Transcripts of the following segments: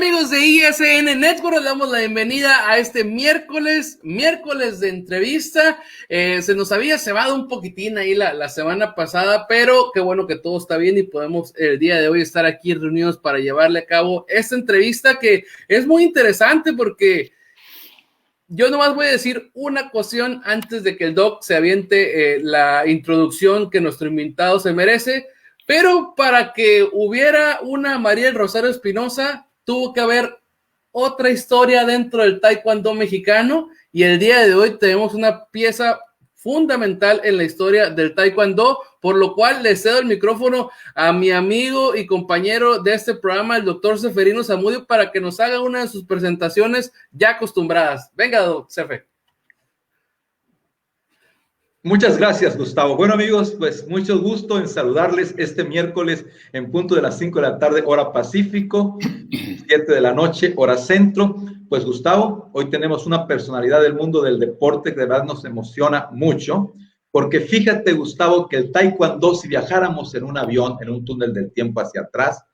amigos de ISN Network? Les damos la bienvenida a este miércoles de entrevista. Se nos había cebado un poquitín ahí la semana pasada, pero qué bueno que todo está bien y podemos el día de hoy estar aquí reunidos para llevarle a cabo esta entrevista que es muy interesante porque yo nomás voy a decir una cuestión antes de que el Doc se aviente la introducción que nuestro invitado se merece, pero para que hubiera una María del Rosario Espinosa, tuvo que haber otra historia dentro del taekwondo mexicano, y el día de hoy tenemos una pieza fundamental en la historia del taekwondo, por lo cual le cedo el micrófono a mi amigo y compañero de este programa, el doctor Seferino Zamudio, para que nos haga una de sus presentaciones ya acostumbradas. Venga, doctor Sefe. Muchas gracias, Gustavo. Bueno, amigos, pues mucho gusto en saludarles este miércoles en punto de las 5 de la tarde, hora Pacífico, 7 de la noche, hora Centro. Pues, Gustavo, hoy tenemos una personalidad del mundo del deporte que de verdad nos emociona mucho, porque fíjate, Gustavo, que el taekwondo, si viajáramos en un avión, en un túnel del tiempo hacia atrás,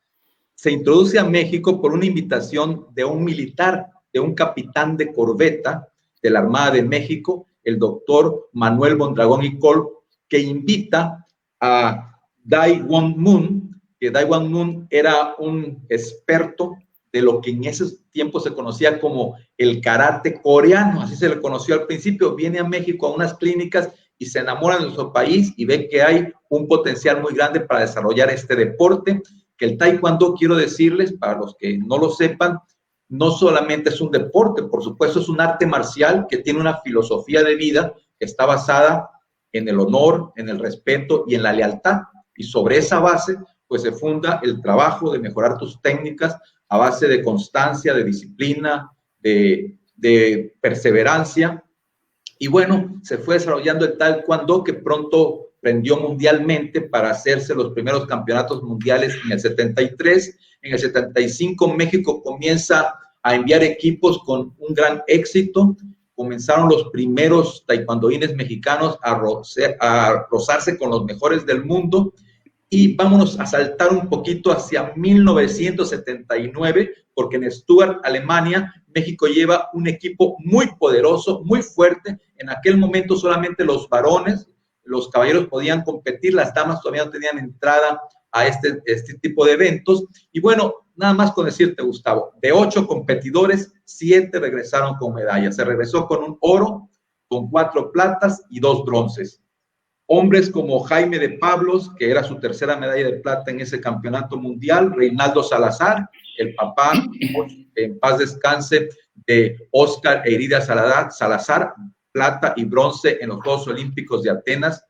se introduce a México por una invitación de un militar, de un capitán de corbeta de la Armada de México, el doctor Manuel Mondragón y Col, que invita a Dai Won Moon, que Dai Won Moon era un experto de lo que en ese tiempo se conocía como el karate coreano, así se le conoció al principio. Viene a México a unas clínicas y se enamora de nuestro país y ve que hay un potencial muy grande para desarrollar este deporte, que el taekwondo, quiero decirles, para los que no lo sepan, no solamente es un deporte, por supuesto es un arte marcial que tiene una filosofía de vida que está basada en el honor, en el respeto y en la lealtad. Y sobre esa base, pues se funda el trabajo de mejorar tus técnicas a base de constancia, de disciplina, de perseverancia. Y bueno, se fue desarrollando el taekwondo que pronto prendió mundialmente para hacerse los primeros campeonatos mundiales en el 73. En el 75 México comienza a enviar equipos con un gran éxito. Comenzaron los primeros taekwondoines mexicanos a rozarse con los mejores del mundo. Y vámonos a saltar un poquito hacia 1979, porque en Stuttgart, Alemania, México lleva un equipo muy poderoso, muy fuerte. En aquel momento solamente los varones, los caballeros podían competir, las damas todavía no tenían entrada a este tipo de eventos. Y bueno, nada más con decirte, Gustavo, de 8 competidores, 7 regresaron con medallas. Se regresó con un oro, con 4 platas y 2 bronces. Hombres como Jaime de Pablos, que era su tercera medalla de plata en ese campeonato mundial, Reinaldo Salazar, el papá, en paz descanse, de Óscar e Iridia Salazar, plata y bronce en los Juegos Olímpicos de Atenas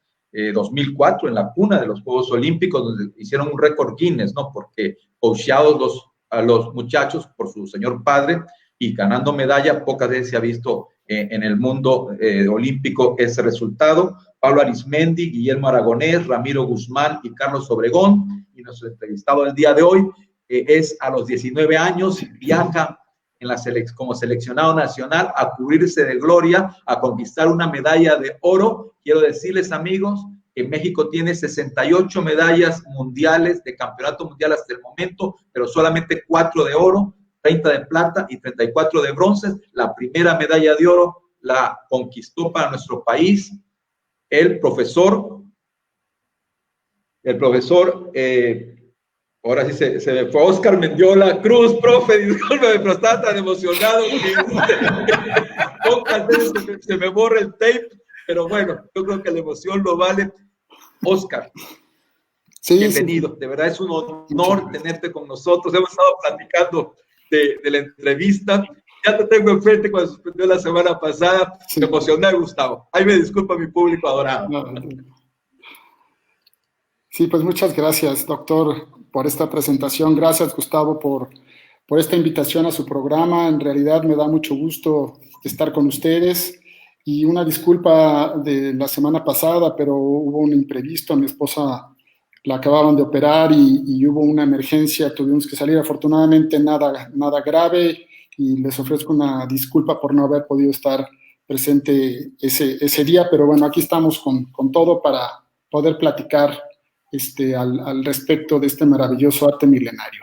2004, en la cuna de los Juegos Olímpicos, donde hicieron un récord Guinness, ¿no? Porque coacheados a los muchachos por su señor padre y ganando medalla, pocas veces se ha visto en el mundo olímpico ese resultado. Pablo Arismendi, Guillermo Aragonés, Ramiro Guzmán y Carlos Obregón. Y nuestro entrevistado del día de hoy es a los 19 años, viaja como seleccionado nacional a cubrirse de gloria, a conquistar una medalla de oro. Quiero decirles, amigos, que México tiene 68 medallas mundiales de campeonato mundial hasta el momento, pero solamente 4 de oro, 30 de plata y 34 de bronce. La primera medalla de oro la conquistó para nuestro país el profesor, ahora sí se me fue, Óscar Mendiola Cruz. Profe, discúlpeme, pero estaba tan emocionado que pocas veces se me borra el tape, pero bueno, yo creo que la emoción lo vale. Óscar, sí, bienvenido, sí. De verdad es un honor tenerte con nosotros. Hemos estado platicando de la entrevista. Ya te tengo enfrente cuando suspendió la semana pasada. Sí. Me emocioné, Gustavo. Ahí me disculpa mi público adorado. Sí, pues muchas gracias, doctor, por esta presentación. Gracias, Gustavo, por esta invitación a su programa. En realidad me da mucho gusto estar con ustedes. Y una disculpa de la semana pasada, pero hubo un imprevisto. A mi esposa la acababan de operar y hubo una emergencia. Tuvimos que salir, afortunadamente nada grave. Y les ofrezco una disculpa por no haber podido estar presente ese día, pero bueno, aquí estamos con todo para poder platicar al respecto de este maravilloso arte milenario.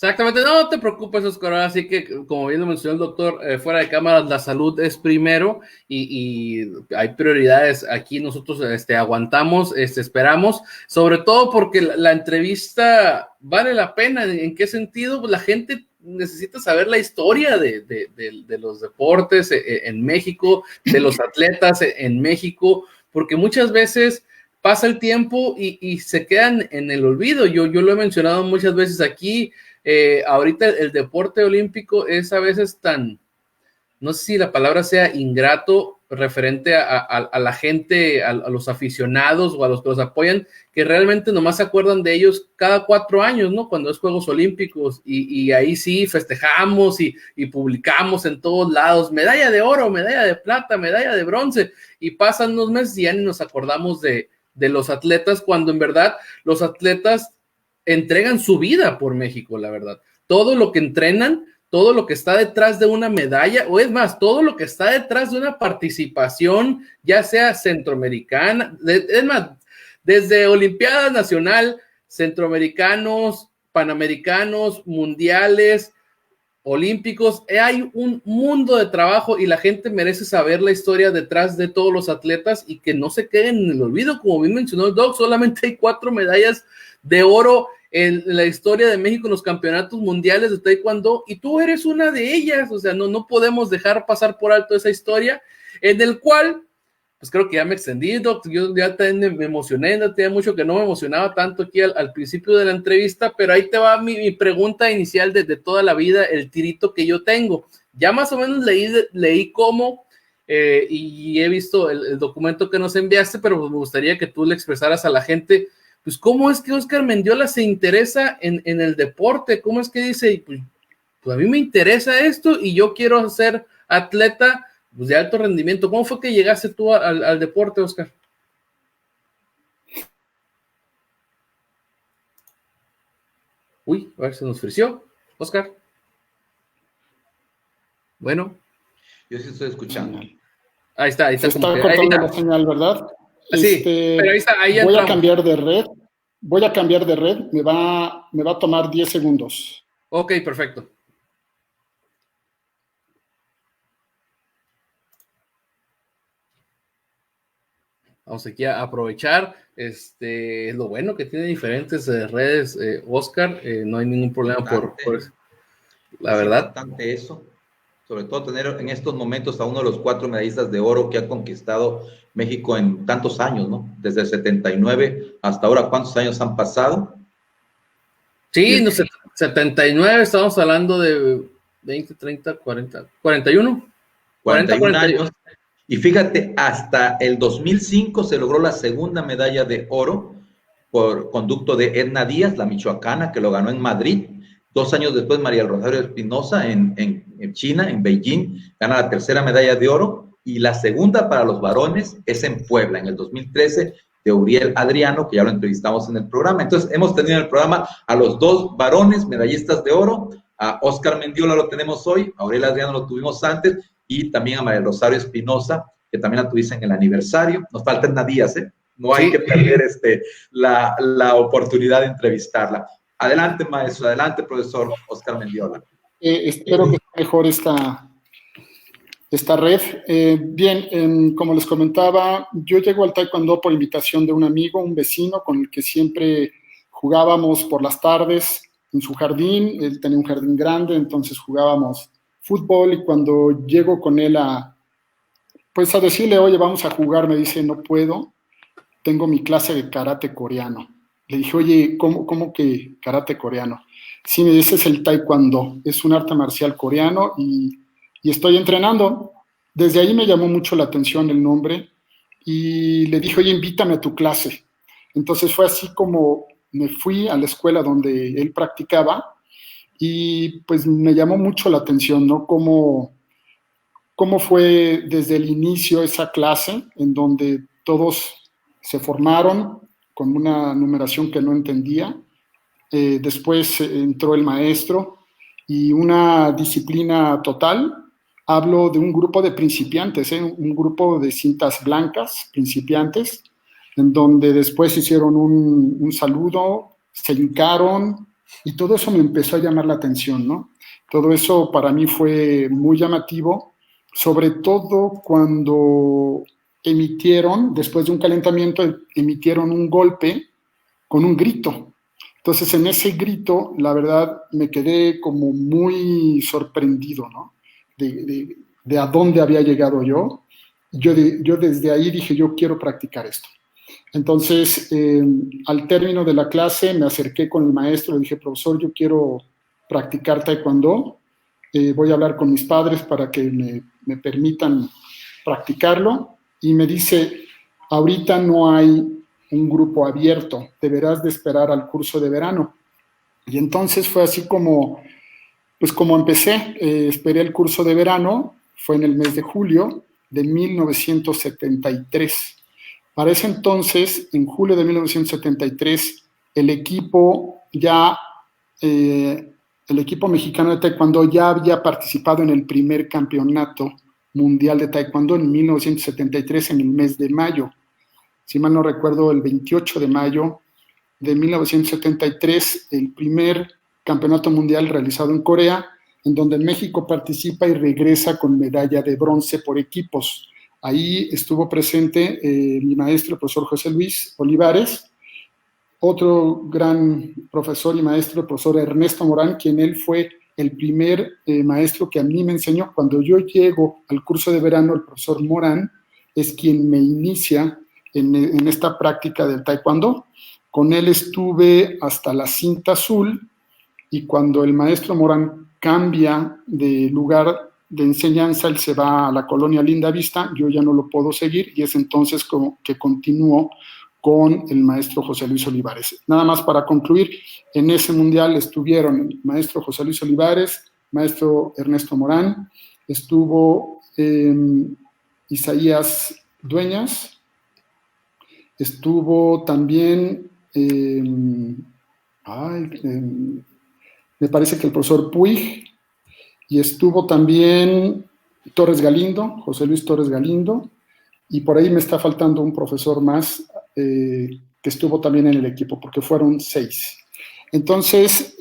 Exactamente, no te preocupes, Oscar. Así que, como bien lo mencionó el doctor, fuera de cámara, la salud es primero y hay prioridades. Aquí nosotros aguantamos, esperamos, sobre todo porque la entrevista vale la pena. ¿En qué sentido? Pues la gente necesita saber la historia de los deportes en México, de los atletas en México, porque muchas veces pasa el tiempo y se quedan en el olvido. Yo lo he mencionado muchas veces aquí. Ahorita el deporte olímpico es a veces tan, no sé si la palabra sea ingrato, referente a la gente, a los aficionados o a los que los apoyan, que realmente nomás se acuerdan de ellos cada 4 años, ¿no? Cuando es Juegos Olímpicos, y ahí sí festejamos y publicamos en todos lados, medalla de oro, medalla de plata, medalla de bronce, y pasan unos meses y ya ni nos acordamos de los atletas, cuando en verdad los atletas entregan su vida por México, la verdad. Todo lo que entrenan, todo lo que está detrás de una medalla, o es más, todo lo que está detrás de una participación, ya sea centroamericana, es más, desde Olimpiada Nacional, centroamericanos, panamericanos, mundiales, olímpicos, hay un mundo de trabajo y la gente merece saber la historia detrás de todos los atletas y que no se queden en el olvido. Como bien mencionó el Doc, solamente hay 4 medallas de oro en la historia de México en los campeonatos mundiales de taekwondo, y tú eres una de ellas. O sea, no podemos dejar pasar por alto esa historia, en el cual, pues creo que ya me extendí, Doc. Yo ya me emocioné, no tenía mucho que no me emocionaba tanto aquí al principio de la entrevista, pero ahí te va mi pregunta inicial de toda la vida, el tirito que yo tengo. Ya más o menos leí cómo, y he visto el documento que nos enviaste, pero me gustaría que tú le expresaras a la gente, pues, ¿cómo es que Oscar Mendiola se interesa en el deporte? ¿Cómo es que dice, pues a mí me interesa esto y yo quiero ser atleta, pues, de alto rendimiento? ¿Cómo fue que llegaste tú al deporte, Oscar? Uy, a ver, se nos frició, Oscar. Bueno. Yo sí estoy escuchando. Ahí está. Se está cortando la señal, ¿verdad? Sí, pero ahí está, ahí voy a cambiar de red. Me va a tomar 10 segundos. Ok, perfecto. Vamos aquí a aprovechar, lo bueno que tiene diferentes redes, Oscar, no hay ningún problema por eso. La verdad. Es importante eso, sobre todo tener en estos momentos a uno de los 4 medallistas de oro que ha conquistado México en tantos años, ¿no? Desde el 79 hasta ahora, ¿cuántos años han pasado? Sí, no sé, 79, estamos hablando de 20, 30, 40, 41. 41 años. Y fíjate, hasta el 2005 se logró la segunda medalla de oro por conducto de Edna Díaz, la michoacana, que lo ganó en Madrid. 2 años después, María del Rosario Espinosa en China, en Beijing, gana la tercera medalla de oro. Y la segunda para los varones es en Puebla, en el 2013, de Uriel Adriano, que ya lo entrevistamos en el programa. Entonces, hemos tenido en el programa a los 2 varones medallistas de oro. A Oscar Mendiola lo tenemos hoy, a Uriel Adriano lo tuvimos antes, y también a María del Rosario Espinosa, que también la tuviste en el aniversario. Nos faltan Díaz, ¿eh? No hay que perder la oportunidad de entrevistarla. Adelante, maestro, adelante, profesor Oscar Mendiola. Espero que sea mejor esta red. Bien, como les comentaba, yo llego al taekwondo por invitación de un amigo, un vecino, con el que siempre jugábamos por las tardes en su jardín. Él tenía un jardín grande, entonces jugábamos fútbol, y cuando llego con él a decirle, oye, vamos a jugar, me dice, no puedo, tengo mi clase de karate coreano. Le dije, oye, ¿cómo que karate coreano? Sí, me dice, es el taekwondo, es un arte marcial coreano y estoy entrenando. Desde ahí me llamó mucho la atención el nombre y le dije, oye, invítame a tu clase. Entonces fue así como me fui a la escuela donde él practicaba y pues me llamó mucho la atención, ¿no? Cómo fue desde el inicio esa clase en donde todos se formaron con una numeración que no entendía. Después entró el maestro y una disciplina total. Hablo de un grupo de principiantes, un grupo de cintas blancas, principiantes, en donde después hicieron un saludo, se hincaron, Y todo eso me empezó a llamar la atención, ¿no? Todo eso para mí fue muy llamativo, sobre todo cuando emitieron, después de un calentamiento, emitieron un golpe con un grito. Entonces, en ese grito, la verdad, me quedé como muy sorprendido, ¿no? De a dónde había llegado yo. Yo desde ahí dije, yo quiero practicar esto. Entonces, al término de la clase, me acerqué con el maestro, le dije, profesor, yo quiero practicar taekwondo, voy a hablar con mis padres para que me permitan practicarlo, y me dice, ahorita no hay un grupo abierto, deberás de esperar al curso de verano. Y entonces fue así como, pues como empecé, esperé el curso de verano, fue en el mes de julio de 1973. Para ese entonces, en julio de 1973, el equipo mexicano de taekwondo ya había participado en el primer campeonato mundial de taekwondo en 1973, en el mes de mayo. Si mal no recuerdo, el 28 de mayo de 1973, el primer campeonato mundial realizado en Corea, en donde México participa y regresa con medalla de bronce por equipos. Ahí estuvo presente mi maestro, el profesor José Luis Olivares, otro gran profesor y maestro, el profesor Ernesto Morán, quien él fue el primer maestro que a mí me enseñó. Cuando yo llego al curso de verano, el profesor Morán es quien me inicia en esta práctica del taekwondo. Con él estuve hasta la cinta azul, y cuando el maestro Morán cambia de lugar de enseñanza, él se va a la colonia Linda Vista, yo ya no lo puedo seguir, y es entonces como que continúo con el maestro José Luis Olivares. Nada más para concluir, en ese mundial estuvieron el maestro José Luis Olivares, maestro Ernesto Morán, estuvo Isaías Dueñas, estuvo también, me parece que el profesor Puig, y estuvo también Torres Galindo, José Luis Torres Galindo, y por ahí me está faltando un profesor más que estuvo también en el equipo, porque fueron 6. Entonces,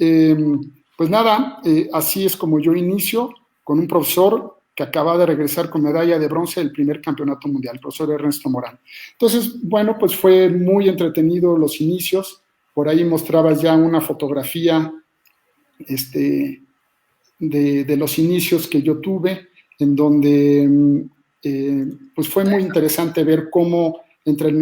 pues nada, así es como yo inicio, con un profesor que acaba de regresar con medalla de bronce del primer campeonato mundial, el profesor Ernesto Morán. Entonces, bueno, pues fue muy entretenido los inicios. Por ahí mostrabas ya una fotografía de los inicios que yo tuve, en donde pues fue muy interesante ver cómo entre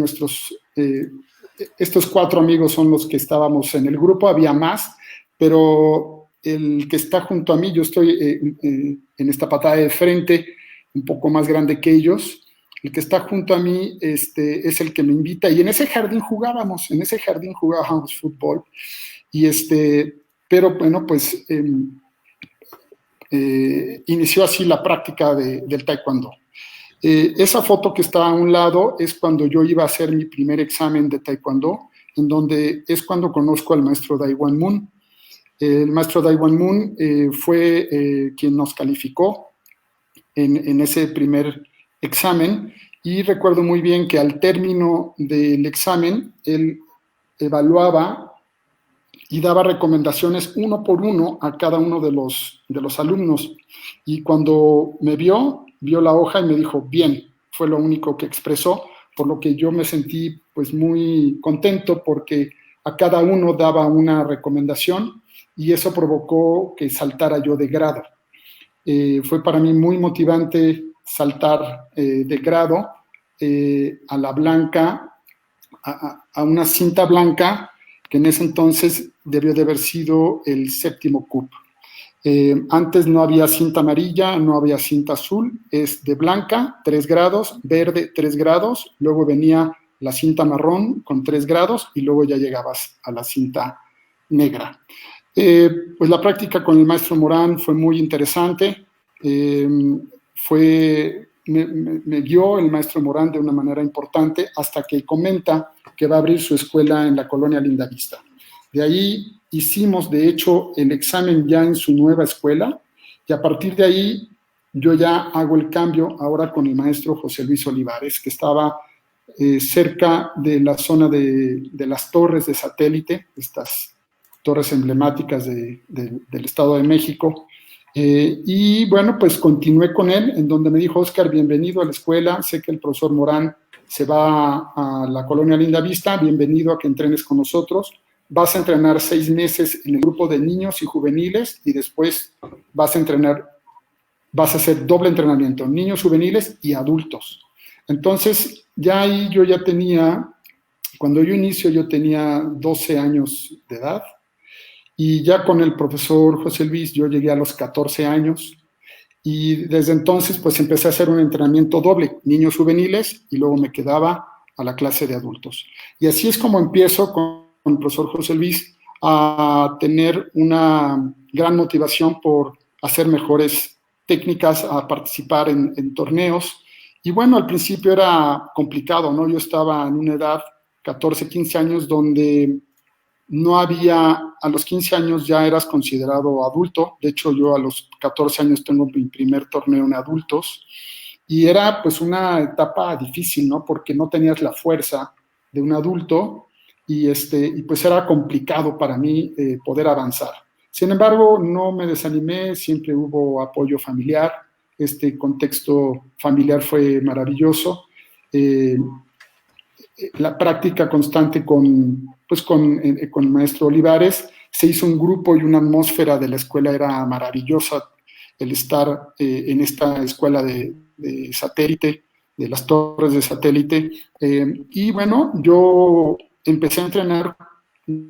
estos 4 amigos son los que estábamos en el grupo. Había más, pero el que está junto a mí, yo estoy en esta patada de frente, un poco más grande que ellos. El que está junto a mí es el que me invita, y en ese jardín jugábamos fútbol, pero bueno, pues inició así la práctica del taekwondo. Esa foto que está a un lado es cuando yo iba a hacer mi primer examen de taekwondo, en donde es cuando conozco al maestro Dai Wan Moon. El maestro Dai Wan Moon fue quien nos calificó en ese primer examen, y recuerdo muy bien que al término del examen él evaluaba y daba recomendaciones uno por uno a cada uno de los alumnos, y cuando me vio la hoja y me dijo, bien, fue lo único que expresó, por lo que yo me sentí pues muy contento, porque a cada uno daba una recomendación, y eso provocó que saltara yo de grado. Fue para mí muy motivante saltar de grado a la blanca, a una cinta blanca, que en ese entonces debió de haber sido el 7º CUP. Antes no había cinta amarilla, no había cinta azul, es de blanca, 3 grados, verde, 3 grados, luego venía la cinta marrón con 3 grados, y luego ya llegabas a la cinta negra. Pues la práctica con el maestro Morán fue muy interesante. Me guió el maestro Morán de una manera importante, hasta que comenta que va a abrir su escuela en la colonia Linda Vista. De ahí hicimos, de hecho, el examen ya en su nueva escuela, y a partir de ahí yo ya hago el cambio ahora con el maestro José Luis Olivares, que estaba cerca de la zona de las torres de satélite, estas torres emblemáticas del Estado de México. Y bueno, pues continué con él, en donde me dijo: Oscar, bienvenido a la escuela, sé que el profesor Morán se va a la colonia Lindavista, bienvenido a que entrenes con nosotros. Vas a entrenar 6 meses en el grupo de niños y juveniles y después vas a hacer doble entrenamiento, niños, juveniles y adultos. Entonces, ya ahí yo ya tenía, cuando yo inicio, yo tenía 12 años de edad, y ya con el profesor José Luis yo llegué a los 14 años, y desde entonces pues empecé a hacer un entrenamiento doble, niños juveniles, y luego me quedaba a la clase de adultos. Y así es como empiezo con el profesor José Luis a tener una gran motivación por hacer mejores técnicas, a participar en torneos. Y bueno, al principio era complicado, ¿no? Yo estaba en una edad, 14, 15 años, donde no había, a los 15 años ya eras considerado adulto. De hecho, yo a los 14 años tengo mi primer torneo en adultos. Y era pues una etapa difícil, ¿no? Porque no tenías la fuerza de un adulto y pues era complicado para mí poder avanzar. Sin embargo, no me desanimé, siempre hubo apoyo familiar. Este contexto familiar fue maravilloso. La práctica constante con el maestro Olivares, se hizo un grupo y una atmósfera de la escuela, era maravillosa el estar en esta escuela de satélite, de las torres de satélite. Y bueno, yo empecé a entrenar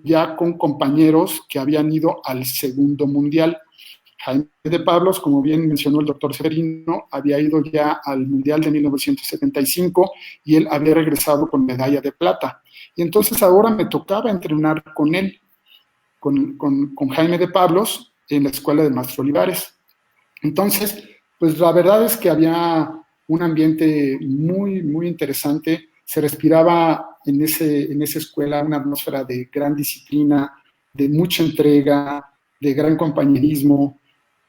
ya con compañeros que habían ido al segundo mundial. Jaime de Pablos, como bien mencionó el doctor Severino, había ido ya al Mundial de 1975 y él había regresado con medalla de plata. Y entonces ahora me tocaba entrenar con él, con Jaime de Pablos, en la escuela de Maestro Olivares. Entonces, pues la verdad es que había un ambiente muy, muy interesante. Se respiraba en esa escuela una atmósfera de gran disciplina, de mucha entrega, de gran compañerismo.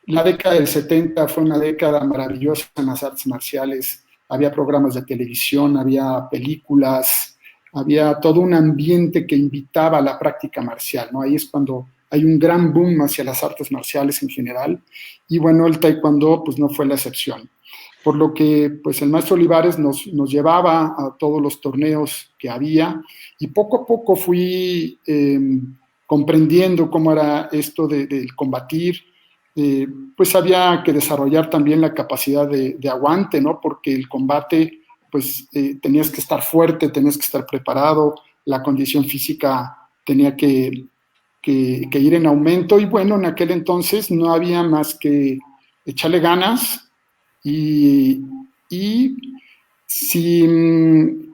La década del 70 fue una década maravillosa en las artes marciales. Había programas de televisión, había películas, había todo un ambiente que invitaba a la práctica marcial, ¿no? Ahí es cuando hay un gran boom hacia las artes marciales en general. Y bueno, el taekwondo pues no fue la excepción. Por lo que pues el maestro Olivares nos llevaba a todos los torneos que había, y poco a poco fui comprendiendo cómo era esto del combatir. Pues había que desarrollar también la capacidad de aguante, ¿no? Porque el combate, pues tenías que estar fuerte, tenías que estar preparado, la condición física tenía que ir en aumento, y bueno, en aquel entonces no había más que echarle ganas, y si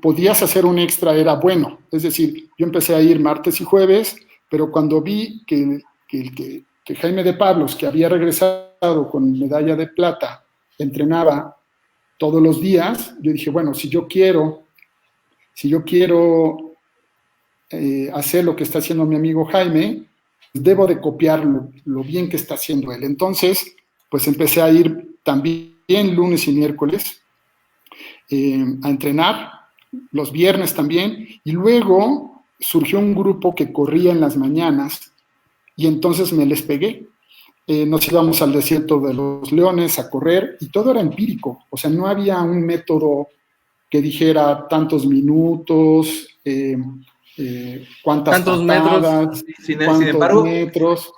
podías hacer un extra era bueno. Es decir, yo empecé a ir martes y jueves, pero cuando vi que Jaime de Pablos, que había regresado con medalla de plata, entrenaba todos los días, yo dije, bueno, si yo quiero hacer lo que está haciendo mi amigo Jaime, debo de copiar lo bien que está haciendo él. Entonces, pues empecé a ir también lunes y miércoles a entrenar, los viernes también, y luego surgió un grupo que corría en las mañanas, y entonces me les pegué. Nos íbamos al desierto de los Leones a correr, y todo era empírico. O sea, no había un método que dijera tantos minutos, cuántas tantos patadas, metros. cuántos sin embargo, metros.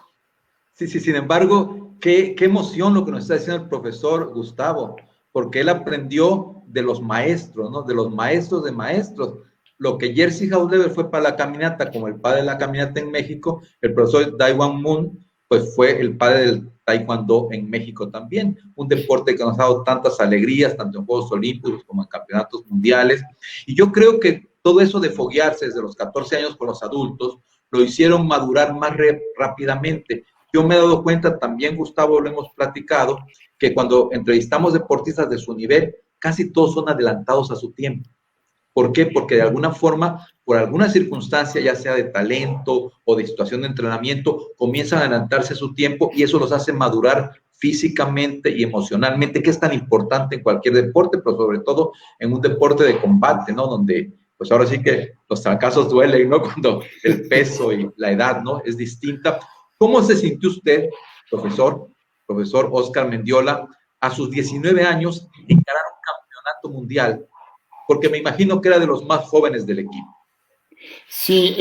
Sí, sin embargo, qué emoción lo que nos está diciendo el profesor Gustavo, porque él aprendió de los maestros, ¿no? De los maestros de maestros. Lo que Jerzy Hausleber fue para la caminata, como el padre de la caminata en México, el profesor Dai Wan Moon, pues fue el padre del taekwondo en México también, un deporte que nos ha dado tantas alegrías, tanto en Juegos Olímpicos como en campeonatos mundiales. Y yo creo que todo eso de foguearse desde los 14 años con los adultos, lo hicieron madurar más rápidamente. Yo me he dado cuenta también, Gustavo, lo hemos platicado, que cuando entrevistamos deportistas de su nivel, casi todos son adelantados a su tiempo. ¿Por qué? Porque de alguna forma, por alguna circunstancia, ya sea de talento o de situación de entrenamiento, comienzan a adelantarse a su tiempo, y eso los hace madurar físicamente y emocionalmente, que es tan importante en cualquier deporte, pero sobre todo en un deporte de combate, ¿no? Donde pues ahora sí que los fracasos duelen, ¿no? Cuando el peso y la edad, ¿no? Es distinta. ¿Cómo se sintió usted, profesor Oscar Mendiola, a sus 19 años, encarar un campeonato mundial? Porque me imagino que era de los más jóvenes del equipo. Sí,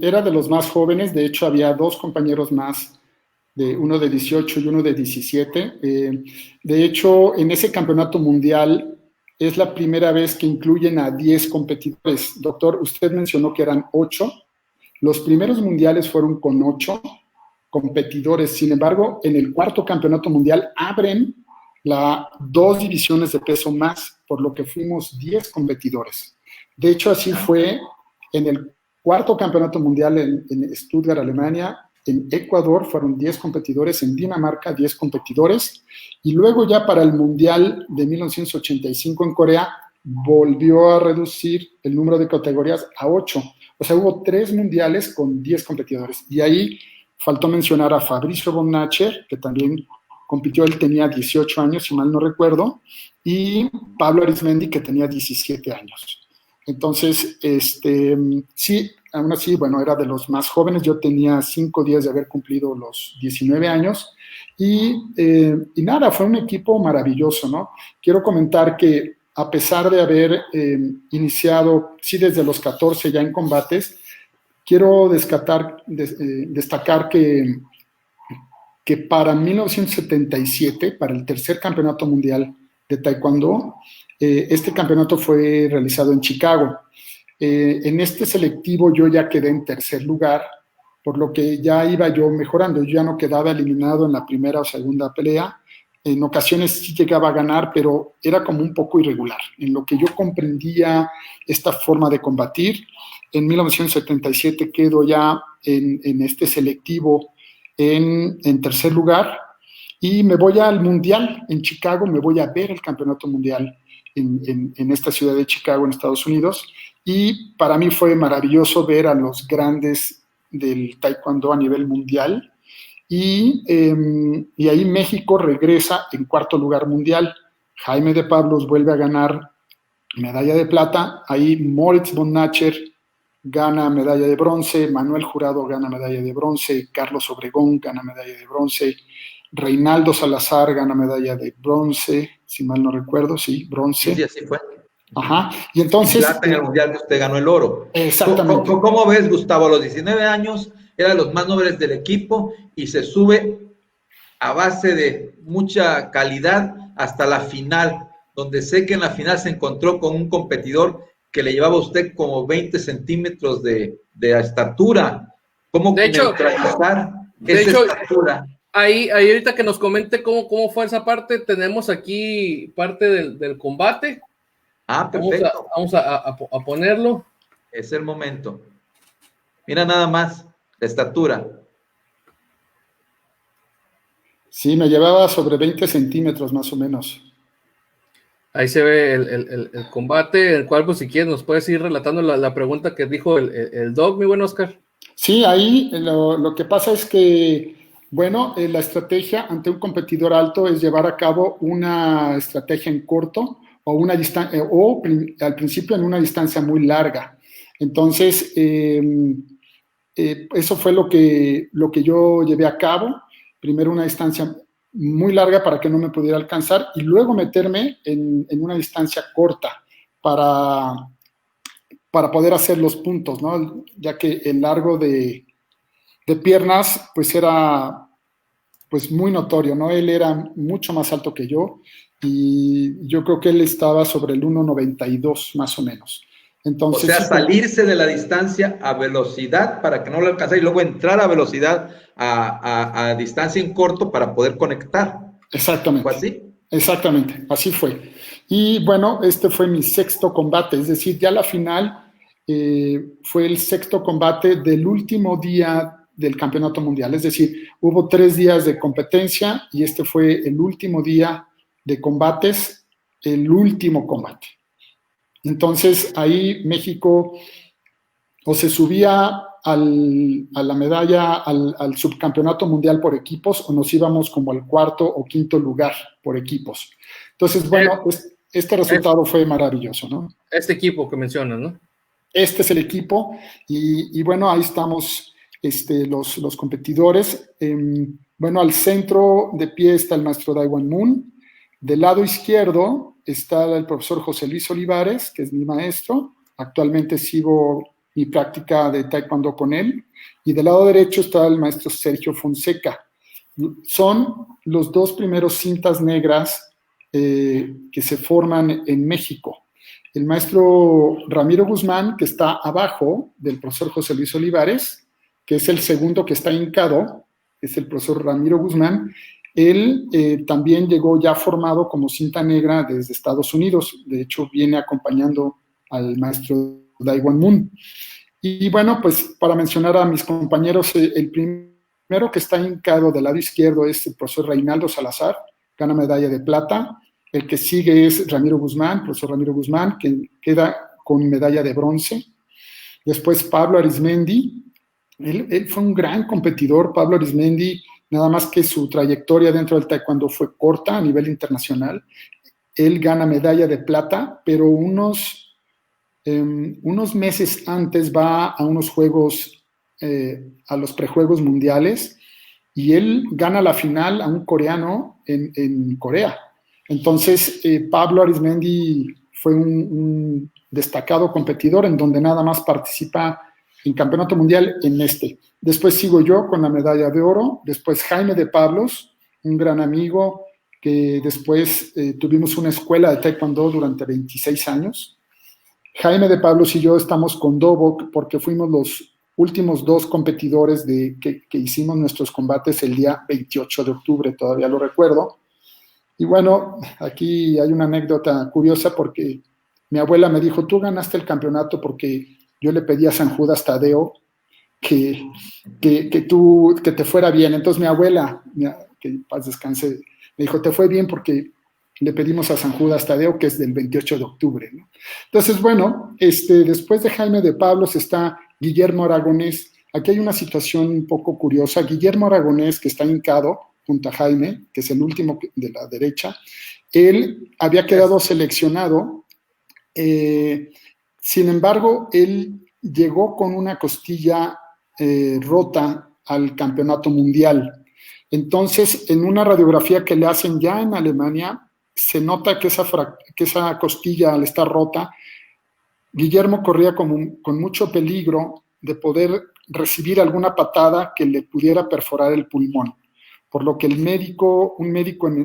era de los más jóvenes. De hecho, había dos compañeros más, uno de 18 y uno de 17. De hecho, en ese campeonato mundial es la primera vez que incluyen a 10 competidores. Doctor, usted mencionó que eran 8. Los primeros mundiales fueron con 8 competidores. Sin embargo, en el cuarto campeonato mundial abren dos divisiones de peso más, por lo que fuimos 10 competidores. De hecho, así fue en el cuarto campeonato mundial en Stuttgart, Alemania. En Ecuador fueron 10 competidores, en Dinamarca 10 competidores, y luego ya para el Mundial de 1985 en Corea volvió a reducir el número de categorías a 8. O sea, hubo 3 mundiales con 10 competidores. Y ahí faltó mencionar a Fabricio Bonnacher, que también compitió, él tenía 18 años, si mal no recuerdo, y Pablo Arizmendi, que tenía 17 años. Entonces, sí, aún así, bueno, era de los más jóvenes. Yo tenía 5 días de haber cumplido los 19 años y nada, fue un equipo maravilloso, ¿no? Quiero comentar que a pesar de haber iniciado, sí, desde los 14 ya en combates, quiero destacar que para 1977, para el tercer campeonato mundial de Taekwondo, este campeonato fue realizado en Chicago. En este selectivo yo ya quedé en tercer lugar, por lo que ya iba yo mejorando. Yo ya no quedaba eliminado en la primera o segunda pelea. En ocasiones sí llegaba a ganar, pero era como un poco irregular. En lo que yo comprendía esta forma de combatir, en 1977 quedo ya en este selectivo en tercer lugar y me voy al Mundial en Chicago, me voy a ver el campeonato mundial en esta ciudad de Chicago, en Estados Unidos, y para mí fue maravilloso ver a los grandes del taekwondo a nivel mundial, y ahí México regresa en cuarto lugar mundial. Jaime de Pablos vuelve a ganar medalla de plata, ahí Moritz Bonnacher gana medalla de bronce, Manuel Jurado gana medalla de bronce, Carlos Obregón gana medalla de bronce, Reinaldo Salazar gana medalla de bronce, si mal no recuerdo, sí, bronce. Sí, así fue. Ajá, y entonces... Y plata en el mundial que usted ganó el oro. Exactamente. ¿Cómo ves, Gustavo? A los 19 años era de los más nobles del equipo y se sube a base de mucha calidad hasta la final, donde sé que en la final se encontró con un competidor que le llevaba a usted como 20 centímetros de estatura. ¿Cómo neutralizar esa estatura? Ahí ahorita que nos comente cómo fue esa parte, tenemos aquí parte del combate. Ah, perfecto. Vamos a ponerlo. Es el momento. Mira nada más la estatura. Sí, me llevaba sobre 20 centímetros más o menos. Ahí se ve el combate, el cual, pues, si quieres, nos puedes ir relatando la pregunta que dijo el Doc, mi buen Oscar. Sí, ahí lo que pasa es que, bueno, la estrategia ante un competidor alto es llevar a cabo una estrategia en corto o una distancia, o al principio en una distancia muy larga. Entonces, eso fue lo que yo llevé a cabo. Primero una distancia muy larga para que no me pudiera alcanzar y luego meterme en una distancia corta para poder hacer los puntos, ¿no? Ya que el largo de piernas pues era pues muy notorio, ¿no? Él era mucho más alto que yo y yo creo que él estaba sobre el 1.92 más o menos. Entonces, o sea, salirse de la distancia a velocidad para que no lo alcanzara y luego entrar a velocidad a distancia en corto para poder conectar. Exactamente. ¿Fue así? Exactamente, así fue. Y bueno, este fue mi sexto combate, es decir, ya la final fue el sexto combate del último día del campeonato mundial. Es decir, hubo 3 días de competencia y este fue el último día de combates, el último combate. Entonces ahí México o se subía a la medalla, al subcampeonato mundial por equipos, o nos íbamos como al cuarto o quinto lugar por equipos. Entonces, bueno, este resultado fue maravilloso, ¿no? Este equipo que mencionas, ¿no? este es el equipo y bueno, ahí estamos los competidores. Bueno, al centro de pie está el maestro Daiwan Moon. Del lado izquierdo está el profesor José Luis Olivares, que es mi maestro. Actualmente sigo mi práctica de taekwondo con él. Y del lado derecho está el maestro Sergio Fonseca. Son los dos primeros cintas negras que se forman en México. El maestro Ramiro Guzmán, que está abajo del profesor José Luis Olivares, que es el segundo que está hincado, es el profesor Ramiro Guzmán. Él también llegó ya formado como cinta negra desde Estados Unidos. De hecho, viene acompañando al maestro Daiwan Moon. Y bueno, pues para mencionar a mis compañeros, el primero que está hincado del lado izquierdo es el profesor Reinaldo Salazar, gana medalla de plata. El que sigue es Ramiro Guzmán, profesor Ramiro Guzmán, que queda con medalla de bronce. Después Pablo Arizmendi. Él fue un gran competidor. Pablo Arizmendi, nada más que su trayectoria dentro del taekwondo fue corta a nivel internacional. Él gana medalla de plata, pero unos meses antes va a unos juegos, a los prejuegos mundiales, y él gana la final a un coreano en Corea. Entonces, Pablo Arizmendi fue un destacado competidor en donde nada más participa en campeonato mundial en este. Después sigo yo con la medalla de oro. Después Jaime de Pablos, un gran amigo que después tuvimos una escuela de taekwondo durante 26 años. Jaime de Pablos y yo estamos con Dobok porque fuimos los últimos dos competidores que hicimos nuestros combates el día 28 de octubre, todavía lo recuerdo. Y bueno, aquí hay una anécdota curiosa porque mi abuela me dijo, tú ganaste el campeonato porque yo le pedí a San Judas Tadeo que te fuera bien. Entonces mi abuela, que paz descanse, me dijo, te fue bien porque le pedimos a San Judas Tadeo, que es del 28 de octubre, ¿no? Entonces, bueno, después de Jaime de Pablos está Guillermo Aragonés. Aquí hay una situación un poco curiosa. Guillermo Aragonés, que está hincado junto a Jaime, que es el último de la derecha, él había quedado seleccionado. Sin embargo, él llegó con una costilla rota al campeonato mundial. Entonces, en una radiografía que le hacen ya en Alemania, se nota que esa costilla, al estar rota, Guillermo corría con mucho peligro de poder recibir alguna patada que le pudiera perforar el pulmón. Por lo que un médico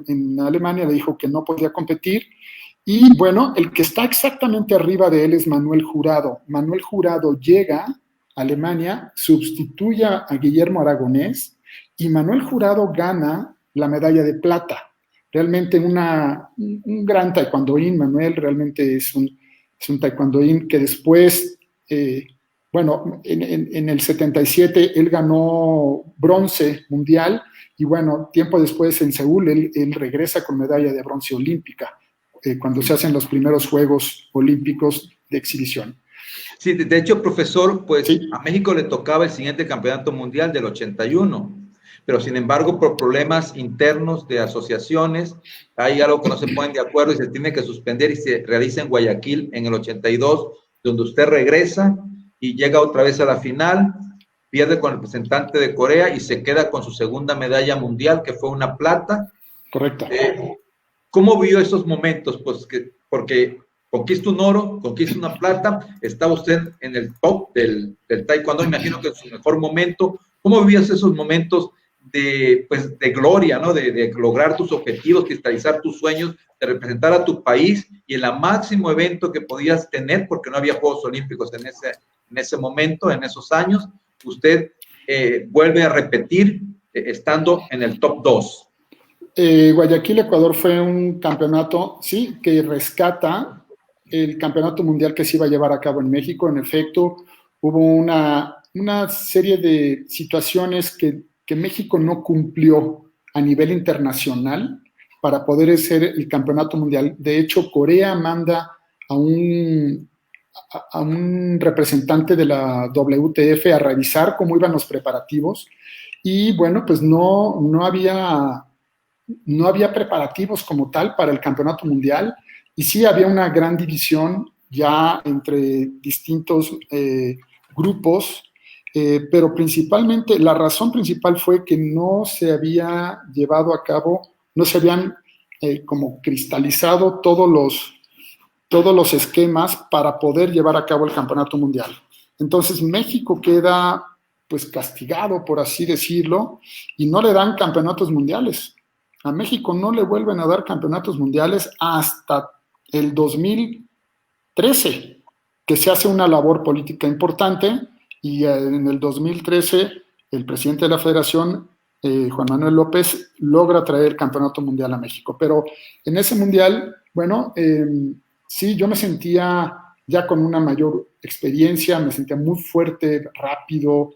en Alemania le dijo que no podía competir. Y bueno, el que está exactamente arriba de él es Manuel Jurado. Manuel Jurado llega a Alemania, sustituye a Guillermo Aragonés y Manuel Jurado gana la medalla de plata. Realmente un gran taekwondoín. Manuel realmente es un taekwondoín que después, bueno, en el 77 él ganó bronce mundial y bueno, tiempo después en Seúl él regresa con medalla de bronce olímpica cuando se hacen los primeros Juegos Olímpicos de exhibición. Sí, de hecho, profesor, pues sí. A México le tocaba el siguiente campeonato mundial del 81, pero sin embargo, por problemas internos de asociaciones, hay algo que no se ponen de acuerdo y se tiene que suspender y se realiza en Guayaquil en el 82, donde usted regresa y llega otra vez a la final, pierde con el representante de Corea y se queda con su segunda medalla mundial, que fue una plata. Correcto. ¿Cómo vio esos momentos? Pues porque conquista un oro, conquista una plata, estaba usted en el top del taekwondo, imagino que en su mejor momento. ¿Cómo vivías esos momentos de gloria, ¿no? De lograr tus objetivos, cristalizar tus sueños, de representar a tu país y en el máximo evento que podías tener, porque no había Juegos Olímpicos en ese momento, en esos años, usted vuelve a repetir estando en el top 2? Guayaquil, Ecuador fue un campeonato, sí, que rescata el campeonato mundial que se iba a llevar a cabo en México. En efecto, hubo una serie de situaciones que México no cumplió a nivel internacional para poder ser el campeonato mundial. De hecho, Corea manda a un representante de la WTF a revisar cómo iban los preparativos y bueno, pues no había preparativos como tal para el campeonato mundial y sí había una gran división ya entre distintos grupos, pero principalmente, la razón principal fue que no se había llevado a cabo, no se habían como cristalizado todos los esquemas para poder llevar a cabo el campeonato mundial. Entonces México queda pues castigado, por así decirlo, y no le dan campeonatos mundiales. A México no le vuelven a dar campeonatos mundiales hasta el 2013, que se hace una labor política importante, y en el 2013 el presidente de la federación, Juan Manuel López, logra traer el campeonato mundial a México. Pero en ese mundial, bueno, sí, yo me sentía ya con una mayor experiencia, me sentía muy fuerte, rápido,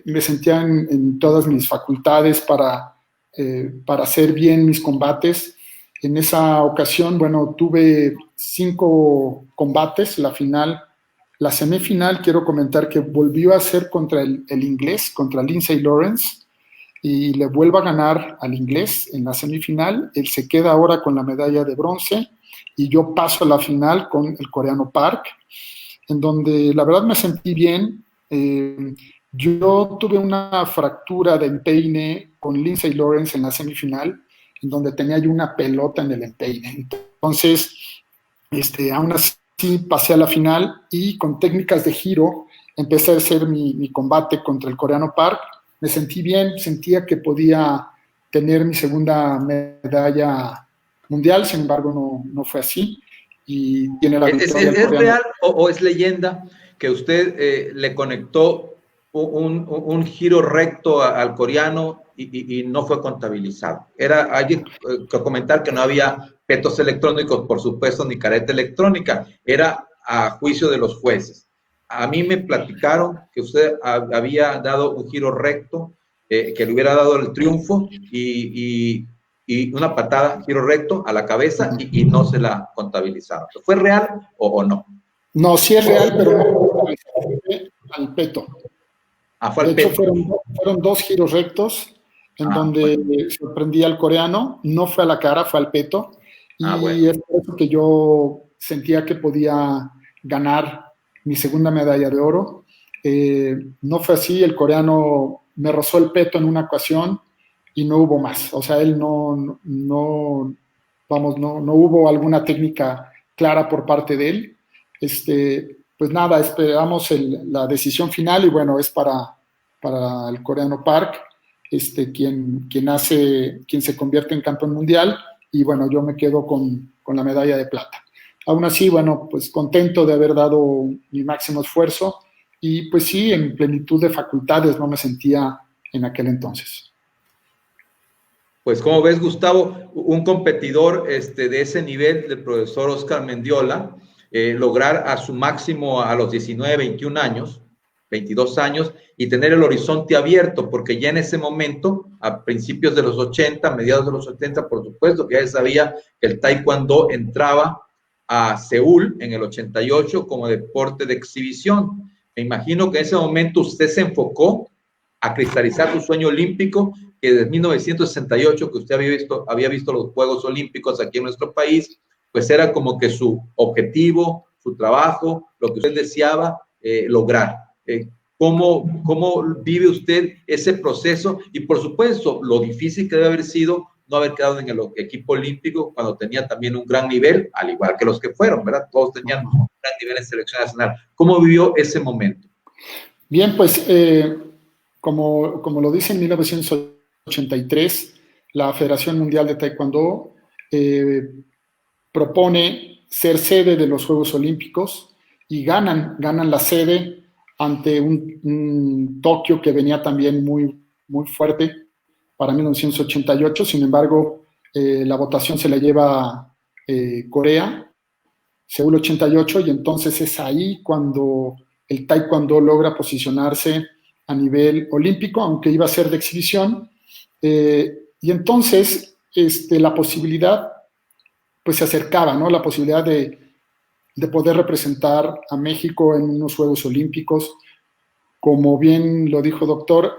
me sentía en todas mis facultades para hacer bien mis combates. En esa ocasión, bueno, tuve 5 combates, la semifinal, quiero comentar que volvió a ser contra el inglés, contra Lindsay Lawrence, y le vuelvo a ganar al inglés en la semifinal. Él se queda ahora con la medalla de bronce, y yo paso a la final con el coreano Park, en donde la verdad me sentí bien. Yo tuve una fractura de empeine con Lindsay Lawrence en la semifinal, en donde tenía yo una pelota en el empeine. Entonces, aún así pasé a la final, y con técnicas de giro empecé a hacer mi combate contra el coreano Park. Me sentí bien, sentía que podía tener mi segunda medalla mundial, sin embargo no fue así, y tiene la victoria. ¿Es real o es leyenda que usted le conectó un giro recto al coreano y no fue contabilizado? Hay que comentar que no había petos electrónicos, por supuesto, ni careta electrónica, era a juicio de los jueces. A mí me platicaron que usted había dado un giro recto, que le hubiera dado el triunfo, y una patada, giro recto a la cabeza, y no se la contabilizaron. ¿Fue real o no? No, sí es real, pero no al peto. Fue al peto. De hecho, fueron 2 giros rectos en donde sorprendí al coreano. No fue a la cara, fue al peto. Y es por eso que yo sentía que podía ganar mi segunda medalla de oro. No fue así, el coreano me rozó el peto en una ocasión y no hubo más. O sea, él no hubo alguna técnica clara por parte de él. Pues nada, esperamos la decisión final, y bueno, es para el coreano Park, quien se convierte en campeón mundial, y bueno, yo me quedo con la medalla de plata. Aún así, bueno, pues contento de haber dado mi máximo esfuerzo, y pues sí, en plenitud de facultades no me sentía en aquel entonces. Pues como ves, Gustavo, un competidor de ese nivel, del profesor Oscar Mendiola, lograr a su máximo a los 19, 21 años, 22 años, y tener el horizonte abierto, porque ya en ese momento, a principios de los 80, mediados de los 70, por supuesto, que ya se sabía que el taekwondo entraba a Seúl en el 88 como deporte de exhibición. Me imagino que en ese momento usted se enfocó a cristalizar su sueño olímpico, que desde 1968, que usted había visto los Juegos Olímpicos aquí en nuestro país, pues era como que su objetivo, su trabajo, lo que usted deseaba lograr. ¿Cómo vive usted ese proceso? Y por supuesto, lo difícil que debe haber sido no haber quedado en el equipo olímpico cuando tenía también un gran nivel, al igual que los que fueron, ¿verdad? Todos tenían un gran nivel en selección nacional. ¿Cómo vivió ese momento? Bien, pues como lo dice en 1983, la Federación Mundial de Taekwondo propone ser sede de los Juegos Olímpicos, y ganan la sede ante un Tokio que venía también muy, muy fuerte para 1988. Sin embargo, la votación se la lleva Corea, Seúl 88, y entonces es ahí cuando el taekwondo logra posicionarse a nivel olímpico, aunque iba a ser de exhibición. Y entonces la posibilidad pues se acercaba, ¿no? La posibilidad de poder representar a México en unos Juegos Olímpicos. Como bien lo dijo doctor,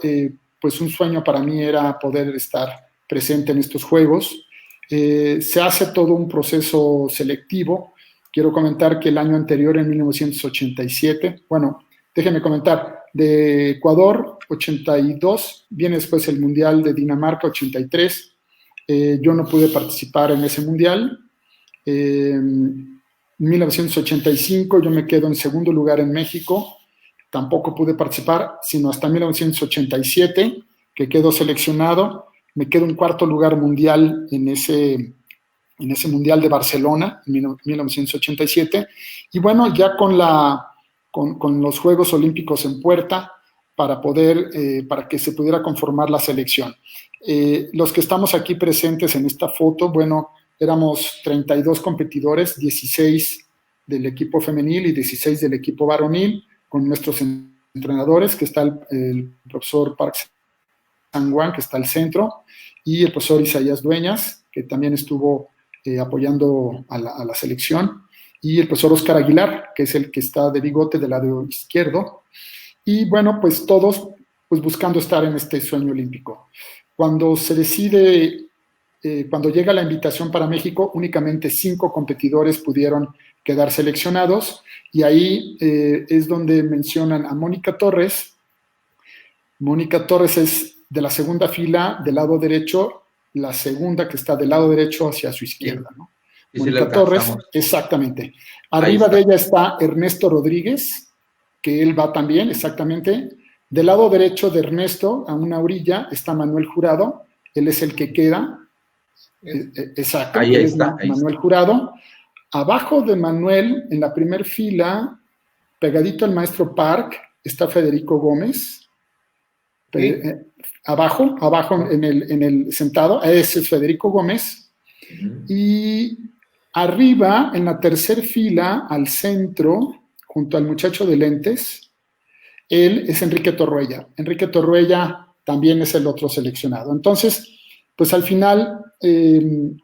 pues un sueño para mí era poder estar presente en estos Juegos. Se hace todo un proceso selectivo. Quiero comentar que el año anterior, en 1987, bueno, déjenme comentar, de Ecuador, 82, viene después el Mundial de Dinamarca, 83. Yo no pude participar en ese Mundial. En 1985 yo me quedo en segundo lugar en México. Tampoco pude participar, sino hasta 1987, que quedo seleccionado. Me quedo en cuarto lugar mundial en ese Mundial de Barcelona, en 1987. Y bueno, ya con los Juegos Olímpicos en puerta, para que se pudiera conformar la selección. Los que estamos aquí presentes en esta foto, bueno, éramos 32 competidores, 16 del equipo femenil y 16 del equipo varonil, con nuestros entrenadores, que está el profesor Park Sang-wan, que está al centro, y el profesor Isaías Dueñas, que también estuvo apoyando a la selección, y el profesor Oscar Aguilar, que es el que está de bigote del lado izquierdo. Y bueno, pues todos pues buscando estar en este sueño olímpico. Cuando se decide, cuando llega la invitación para México, únicamente 5 competidores pudieron quedar seleccionados, y ahí es donde mencionan a Mónica Torres. Mónica Torres es de la segunda fila, del lado derecho, la segunda que está del lado derecho hacia su izquierda, ¿no? Y Mónica si Torres, exactamente. Arriba de ella está Ernesto Rodríguez, que él va también, exactamente. Del lado derecho de Ernesto, a una orilla, está Manuel Jurado, él es el que queda. Exacto, ahí está, Manuel está. Jurado. Abajo de Manuel, en la primera fila, pegadito al maestro Park, está Federico Gómez. ¿Sí? Abajo en el sentado, ese es Federico Gómez. Y arriba, en la tercera fila, al centro, junto al muchacho de lentes, él es Enrique Torruella. Enrique Torruella también es el otro seleccionado. Entonces, pues al final el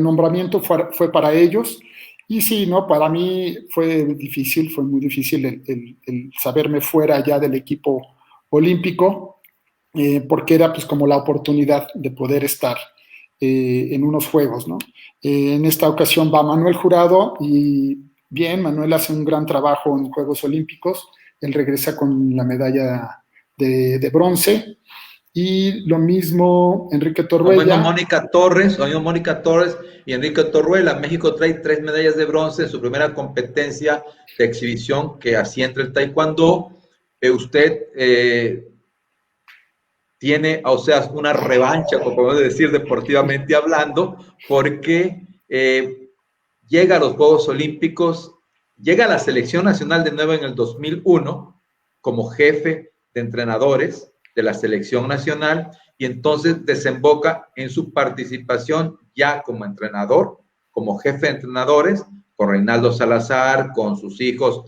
nombramiento fue para ellos. Y sí, ¿no? Para mí fue muy difícil el saberme fuera ya del equipo olímpico, porque era pues como la oportunidad de poder estar en unos Juegos, ¿no? En esta ocasión va Manuel Jurado y bien, Manuel hace un gran trabajo en Juegos Olímpicos, él regresa con la medalla de bronce, y lo mismo Enrique Torruella. Mónica Torres y Enrique Torruella. México trae 3 medallas de bronce en su primera competencia de exhibición que así entre el taekwondo. Usted tiene, o sea, una revancha, como podemos decir deportivamente hablando, porque llega a los Juegos Olímpicos, llega a la selección nacional de nuevo en el 2001 como jefe de entrenadores de la selección nacional, y entonces desemboca en su participación ya como entrenador, como jefe de entrenadores, con Reinaldo Salazar, con sus hijos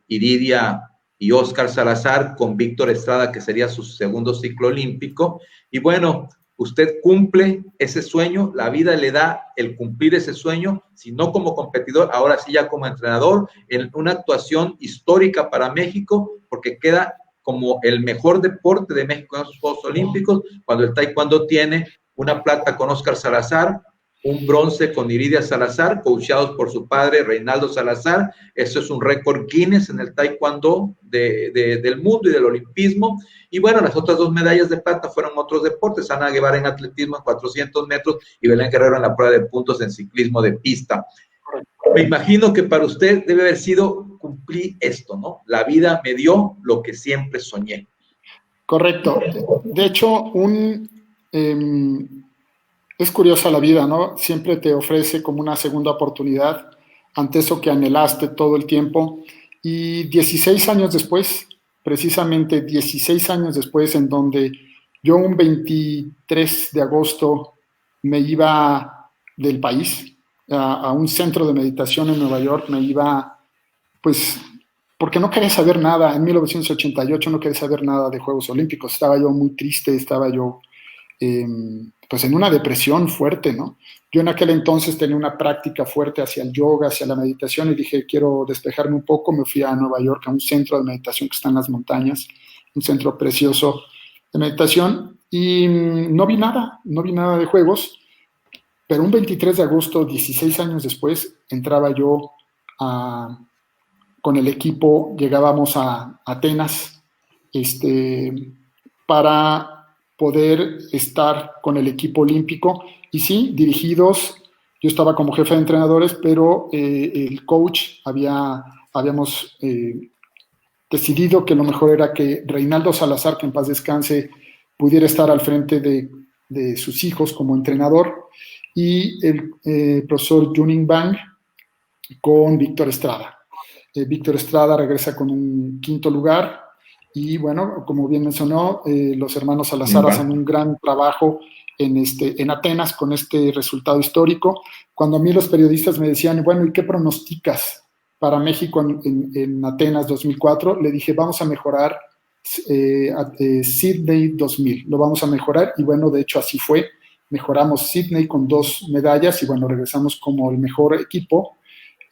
Iridia y Óscar Salazar, con Víctor Estrada, que sería su segundo ciclo olímpico. Y bueno, usted cumple ese sueño, la vida le da el cumplir ese sueño, si no como competidor, ahora sí ya como entrenador, en una actuación histórica para México, porque queda como el mejor deporte de México en esos Juegos Olímpicos, cuando el taekwondo tiene una plata con Óscar Salazar, un bronce con Iridia Salazar, coachados por su padre Reinaldo Salazar. Eso es un récord Guinness en el taekwondo del mundo y del olimpismo. Y bueno, las otras 2 medallas de plata fueron otros deportes: Ana Guevara en atletismo en 400 metros y Belén Guerrero en la prueba de puntos en ciclismo de pista. Me imagino que para usted debe haber sido cumplir esto, ¿no? La vida me dio lo que siempre soñé. Correcto. De hecho, es curiosa la vida, ¿no? Siempre te ofrece como una segunda oportunidad ante eso que anhelaste todo el tiempo. Y 16 años después, precisamente 16 años después, en donde yo un 23 de agosto me iba del país a un centro de meditación en Nueva York, me iba, pues, porque no quería saber nada. En 1988 no quería saber nada de Juegos Olímpicos. Estaba yo muy triste, estaba yo pues en una depresión fuerte, ¿no? Yo en aquel entonces tenía una práctica fuerte hacia el yoga, hacia la meditación, y dije, quiero despejarme un poco. Me fui a Nueva York, a un centro de meditación que está en las montañas, un centro precioso de meditación, y no vi nada de juegos. Pero un 23 de agosto, 16 años después, entraba yo con el equipo, llegábamos a Atenas, para poder estar con el equipo olímpico. Y sí, dirigidos, yo estaba como jefe de entrenadores, pero el coach habíamos decidido que lo mejor era que Reinaldo Salazar, que en paz descanse, pudiera estar al frente de sus hijos como entrenador, y el profesor Juning Bang con Víctor Estrada. Víctor Estrada regresa con un 5º lugar y bueno, como bien mencionó, los hermanos Salazar hacen un gran trabajo en Atenas con este resultado histórico. Cuando a mí los periodistas me decían, bueno, ¿y qué pronosticas para México en Atenas 2004? Le dije, vamos a mejorar Sydney 2000, lo vamos a mejorar, y bueno, de hecho así fue. Mejoramos Sydney con 2 medallas y bueno, regresamos como el mejor equipo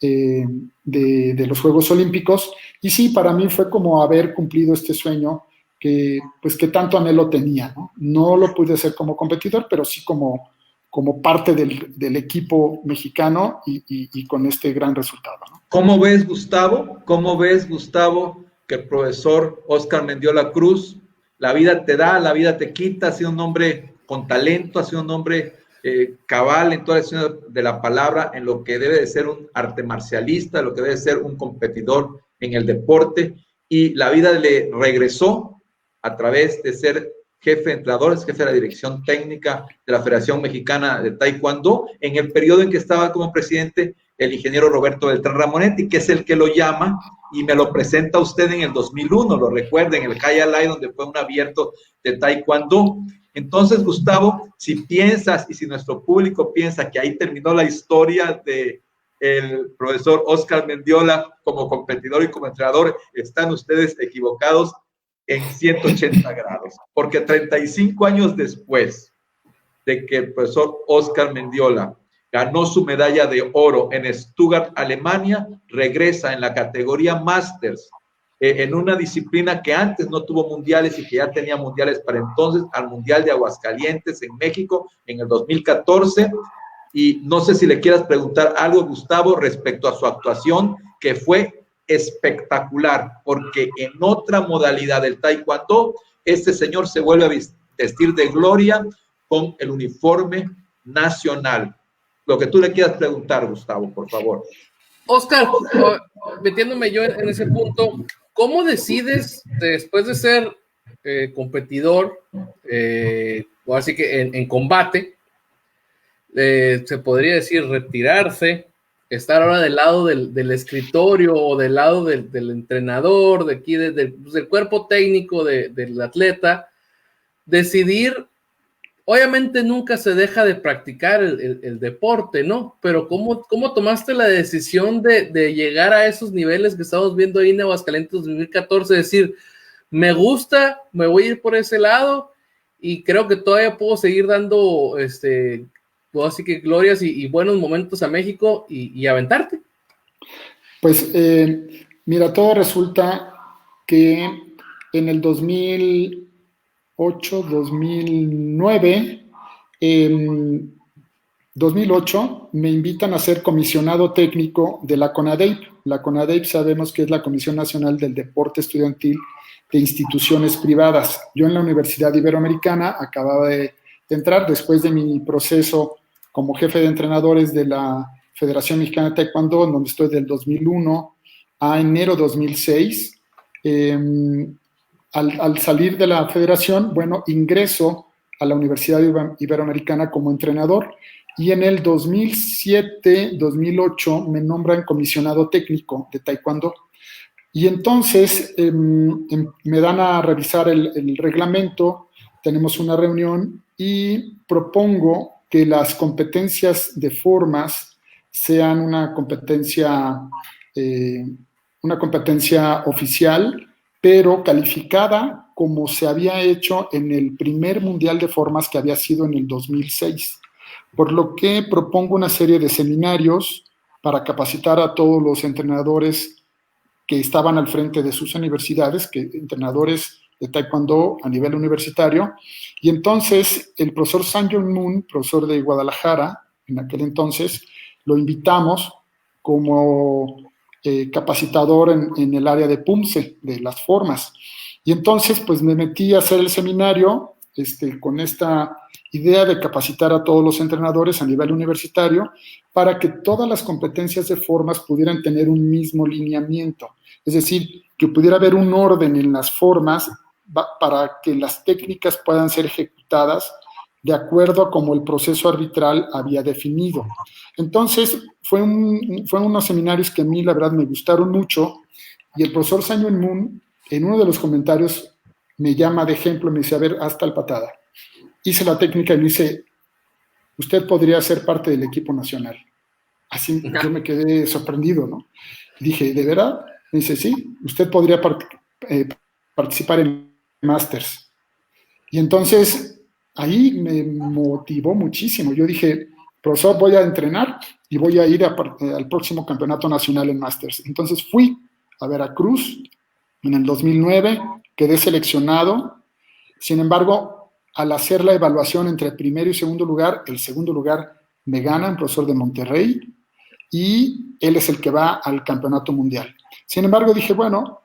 de los Juegos Olímpicos. Y sí, para mí fue como haber cumplido este sueño que tanto anhelo tenía, ¿no? No lo pude hacer como competidor, pero sí como parte del equipo mexicano y con este gran resultado, ¿no? ¿Cómo ves, Gustavo? ¿Cómo ves, Gustavo, que el profesor Óscar Mendiola Cruz, la vida te da, la vida te quita, ha sido un hombre con talento, ha sido un hombre cabal en toda la extensión de la palabra, en lo que debe de ser un arte marcialista, lo que debe de ser un competidor en el deporte, y la vida le regresó a través de ser jefe de entrenadores, jefe de la dirección técnica de la Federación Mexicana de Taekwondo, en el periodo en que estaba como presidente el ingeniero Roberto Beltrán Ramonetti, que es el que lo llama y me lo presenta a usted en el 2001, lo recuerda, en el High Alai, donde fue un abierto de Taekwondo. Entonces, Gustavo, si piensas y si nuestro público piensa que ahí terminó la historia de el profesor Óscar Mendiola como competidor y como entrenador, están ustedes equivocados en 180 grados, porque 35 años después de que el profesor Óscar Mendiola ganó su medalla de oro en Stuttgart, Alemania, regresa en la categoría Masters, en una disciplina que antes no tuvo mundiales y que ya tenía mundiales para entonces, al Mundial de Aguascalientes en México en el 2014. Y no sé si le quieras preguntar algo, Gustavo, respecto a su actuación, que fue espectacular, porque en otra modalidad del Taekwondo, este señor se vuelve a vestir de gloria con el uniforme nacional. Lo que tú le quieras preguntar, Gustavo, por favor. Óscar, metiéndome yo en ese punto, ¿cómo decides, después de ser competidor, o así que en combate, se podría decir retirarse, estar ahora del lado del escritorio o del lado del entrenador, de aquí, del cuerpo técnico del atleta, decidir? Obviamente nunca se deja de practicar el deporte, ¿no? Pero ¿cómo tomaste la decisión de llegar a esos niveles que estamos viendo ahí en Aguascalientes 2014? Decir, me gusta, me voy a ir por ese lado y creo que todavía puedo seguir dando, así que glorias y buenos momentos a México y aventarte. Pues mira, todo resulta que en el 2009, 2008 me invitan a ser comisionado técnico de la CONADEIP. La CONADEIP sabemos que es la Comisión Nacional del Deporte Estudiantil de Instituciones Privadas. Yo en la Universidad Iberoamericana acababa de entrar después de mi proceso como jefe de entrenadores de la Federación Mexicana de Taekwondo, en donde estoy del 2001 a enero 2006. Al salir de la federación, bueno, ingreso a la Universidad Iberoamericana como entrenador y en el 2007-2008 me nombran comisionado técnico de Taekwondo. Y entonces me dan a revisar el reglamento, tenemos una reunión y propongo que las competencias de formas sean una competencia oficial, pero calificada como se había hecho en el primer Mundial de Formas que había sido en el 2006. Por lo que propongo una serie de seminarios para capacitar a todos los entrenadores que estaban al frente de sus universidades, entrenadores de Taekwondo a nivel universitario. Y entonces el profesor Sang Young Moon, profesor de Guadalajara, en aquel entonces, lo invitamos como capacitador en el área de PUMSE, de las formas. Y entonces, pues me metí a hacer el seminario con esta idea de capacitar a todos los entrenadores a nivel universitario para que todas las competencias de formas pudieran tener un mismo lineamiento. Es decir, que pudiera haber un orden en las formas para que las técnicas puedan ser ejecutadas de acuerdo a como el proceso arbitral había definido. Entonces, fueron unos seminarios que a mí, la verdad, me gustaron mucho, y el profesor Samuel Moon, en uno de los comentarios, me llama de ejemplo, me dice, a ver, haz tal patada. Hice la técnica y me dice, usted podría ser parte del equipo nacional. Así yo me quedé sorprendido, ¿no? Y dije, ¿de verdad? Me dice, sí, usted podría participar en Masters. Y entonces, ahí me motivó muchísimo. Yo dije, profesor, voy a entrenar y voy a ir al próximo campeonato nacional en Masters. Entonces fui a Veracruz en el 2009, quedé seleccionado. Sin embargo, al hacer la evaluación entre primero y segundo lugar, el segundo lugar me gana un profesor de Monterrey y él es el que va al campeonato mundial. Sin embargo, dije, bueno,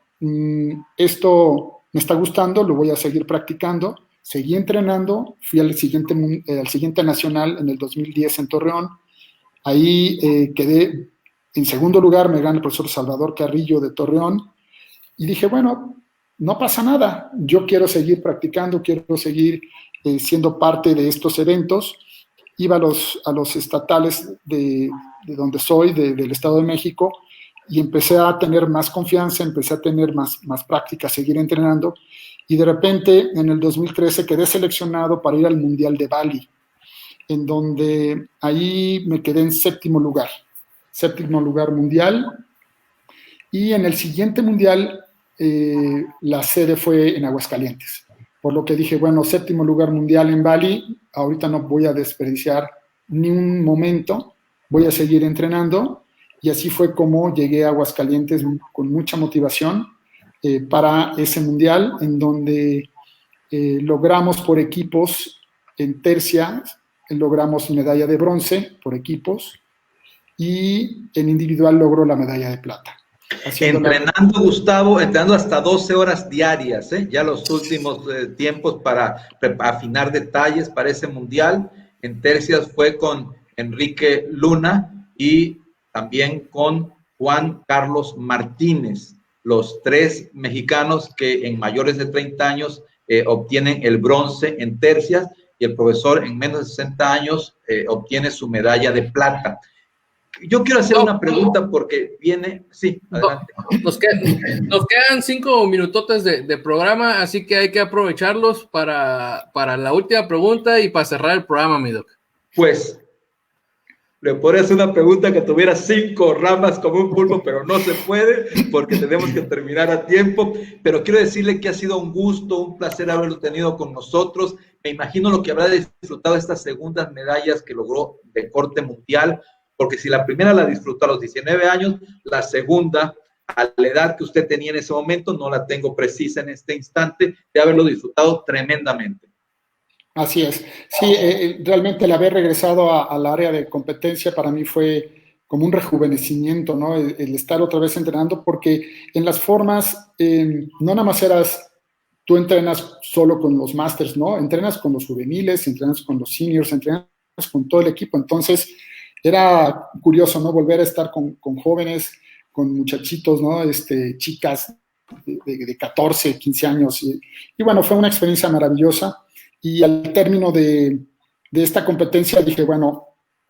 esto me está gustando, lo voy a seguir practicando. Seguí entrenando, fui al siguiente nacional en el 2010 en Torreón. Ahí quedé en segundo lugar, me gana el profesor Salvador Carrillo de Torreón. Y dije, bueno, no pasa nada, yo quiero seguir practicando, quiero seguir siendo parte de estos eventos. Iba a los estatales de donde soy, del Estado de México, y empecé a tener más confianza, empecé a tener más práctica, seguir entrenando, y de repente en el 2013 quedé seleccionado para ir al Mundial de Bali, en donde ahí me quedé en séptimo lugar mundial, y en el siguiente mundial la sede fue en Aguascalientes, por lo que dije, bueno, séptimo lugar mundial en Bali, ahorita no voy a desperdiciar ni un momento, voy a seguir entrenando, y así fue como llegué a Aguascalientes con mucha motivación para ese mundial, en donde logramos por equipos en tercia, logramos medalla de bronce por equipos, y en individual logró la medalla de plata. Entrenando, Gustavo, entrenando hasta 12 horas diarias, ya los últimos tiempos para afinar detalles para ese mundial. En tercias fue con Enrique Luna y también con Juan Carlos Martínez, los tres mexicanos que en mayores de 30 años obtienen el bronce en tercias, y el profesor en menos de 60 años obtiene su medalla de plata. Yo quiero hacer una pregunta porque viene... Sí, adelante. Nos quedan 5 minutotes de programa, así que hay que aprovecharlos para la última pregunta y para cerrar el programa, mi doc. Pues, le podría hacer una pregunta que tuviera 5 ramas como un pulpo, pero no se puede porque tenemos que terminar a tiempo. Pero quiero decirle que ha sido un gusto, un placer haberlo tenido con nosotros. Me imagino lo que habrá disfrutado estas segundas medallas que logró de corte mundial, porque si la primera la disfrutó a los 19 años, la segunda, a la edad que usted tenía en ese momento, no la tengo precisa en este instante, de haberlo disfrutado tremendamente. Así es. Sí, realmente el haber regresado al área de competencia para mí fue como un rejuvenecimiento, ¿no? El estar otra vez entrenando, porque en las formas no nada más tú entrenas solo con los masters, ¿no? Entrenas con los juveniles, entrenas con los seniors, entrenas con todo el equipo. Entonces, era curioso, ¿no? Volver a estar con jóvenes, con muchachitos, ¿no? Chicas de 14, 15 años. Y bueno, fue una experiencia maravillosa. Y al término de esta competencia dije, bueno,